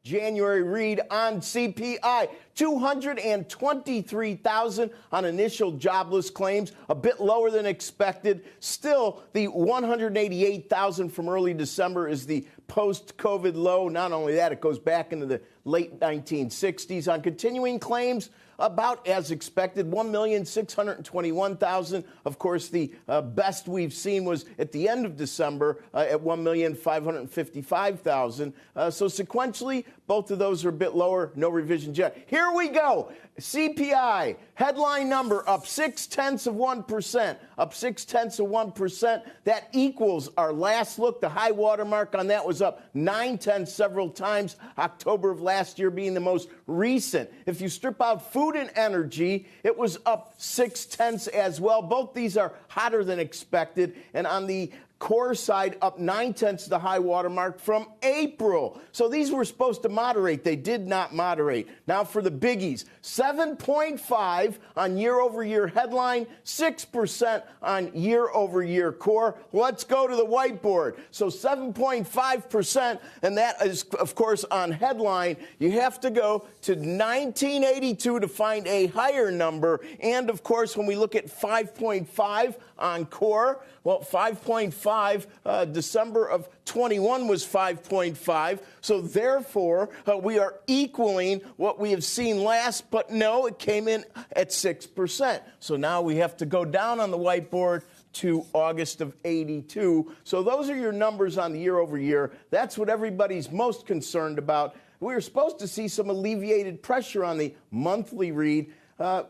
January read on CPI. 223,000 on initial jobless claims, a bit lower than expected. Still, the 188,000 from early December is the post-COVID low. Not only that, it goes back into the late 1960s. On continuing claims, about as expected, 1,621,000. Of course, the best we've seen was at the end of December at 1,555,000. So sequentially, both of those are a bit lower. No revisions yet. Here we go. CPI, headline number up 0.6%, up 0.6%. That equals our last look. The high water mark on that was up 0.9 several times, October of last year being the most recent. If you strip out food and energy, it was up 0.6 as well. Both these are hotter than expected. And on the core side, up 0.9, the high water mark from April. So these were supposed to moderate. They did not moderate. Now for the biggies, 7.5 on year-over-year headline, 6% on year-over-year core. Let's go to the whiteboard. So 7.5%, and that is, of course, on headline. You have to go to 1982 to find a higher number. And, of course, when we look at 5.5 on core, well, 5.5, December of 21 was 5.5. So therefore, we are equaling what we have seen last. But no, it came in at 6%. So now we have to go down on the whiteboard to August of 82. So those are your numbers on the year over year. That's what everybody's most concerned about. We were supposed to see some alleviated pressure on the monthly read.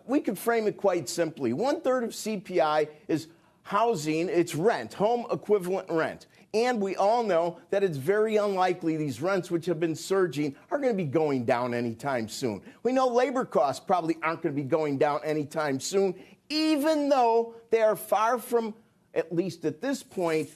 We could frame it quite simply. 1/3 of CPI is housing, it's rent, home equivalent rent. And we all know that it's very unlikely these rents, which have been surging, are going to be going down anytime soon. We know labor costs probably aren't going to be going down anytime soon, even though they are far from, at least at this point,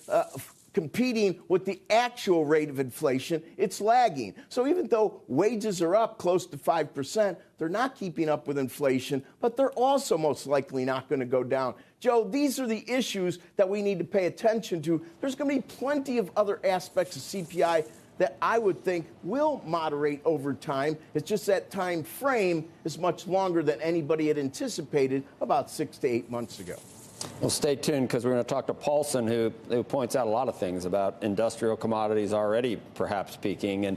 competing with the actual rate of inflation. It's lagging. So even though wages are up close to 5%, they're not keeping up with inflation, but they're also most likely not going to go down. Joe, these are the issues that we need to pay attention to. There's going to be plenty of other aspects of CPI that I would think will moderate over time. It's just that time frame is much longer than anybody had anticipated about 6 to 8 months ago. Well, stay tuned, because we're going to talk to Paulson, who points out a lot of things about industrial commodities already perhaps peaking. And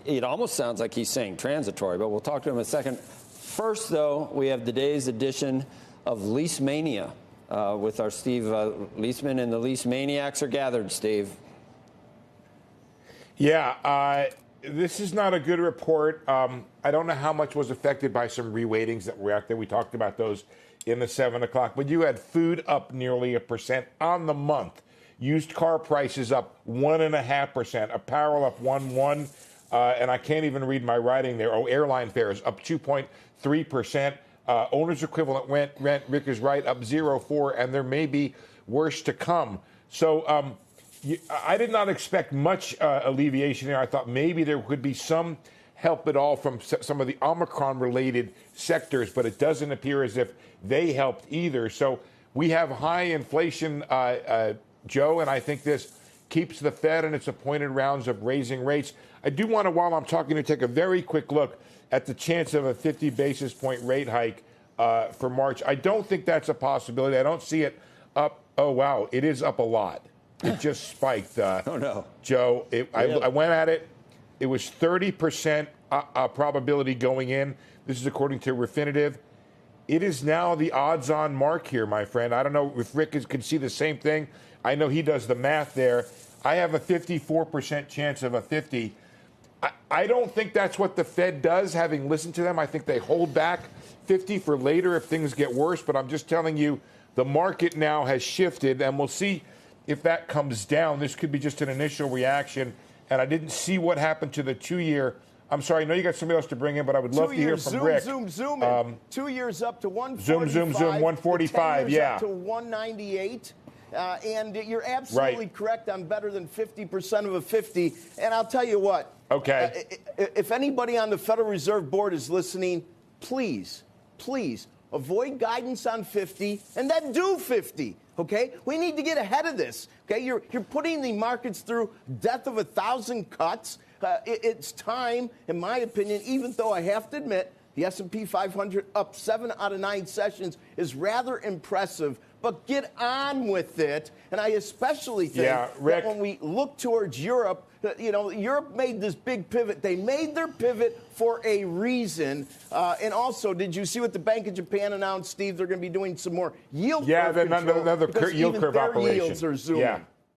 it almost sounds like he's saying transitory, but we'll talk to him in a second. First, though, we have today's edition of Lease Mania with our Steve Leisman, and the Lease Maniacs are gathered, Steve. Yeah, this is not a good report. I don't know how much was affected by some reweightings that were out there. We talked about those in the 7 o'clock. But you had food up nearly 1% on the month. Used car prices up 1.5%. Apparel up 1.1%. And I can't even read my writing there. Oh, airline fares up 2.3%. Owner's equivalent rent, Rick is right, up 0.4%. And there may be worse to come. So I did not expect much alleviation here. I thought maybe there could be some help at all from some of the Omicron-related sectors, but it doesn't appear as if they helped either. So we have high inflation, Joe, and I think this keeps the Fed in its appointed rounds of raising rates. I do want to, while I'm talking, to take a very quick look at the chance of a 50 basis point rate hike for March. I don't think that's a possibility. I don't see it up. Oh, wow, it is up a lot. It just spiked. Oh, no. Joe, I went at it. It was 30% probability going in. This is according to Refinitiv. It is now the odds-on mark here, my friend. I don't know if Rick can see the same thing. I know he does the math there. I have a 54% chance of a 50. I don't think that's what the Fed does, having listened to them. I think they hold back 50 for later if things get worse. But I'm just telling you, the market now has shifted, and we'll see if that comes down. This could be just an initial reaction. And I didn't see what happened to the 2-year. I'm sorry, I know you got somebody else to bring in, but I would love to hear from Rick. Zoom. 2 years up to 145. Zoom, 145, yeah. Up to 198. And you're absolutely correct on better than 50% of a 50. And I'll tell you what. Okay. If anybody on the Federal Reserve Board is listening, please avoid guidance on 50 and then do 50. Okay, we need to get ahead of this. Okay, you're putting the markets through death of 1,000 cuts. It's time, in my opinion, even though I have to admit the S&P 500 up 7 out of 9 sessions is rather impressive. But get on with it. And I especially think that when we look towards Europe, Europe made this big pivot. They made their pivot for a reason. And also, did you see what the Bank of Japan announced, Steve? They're going to be doing some more yield curve control another because yield even curve their operation. yields are zooming. Yeah.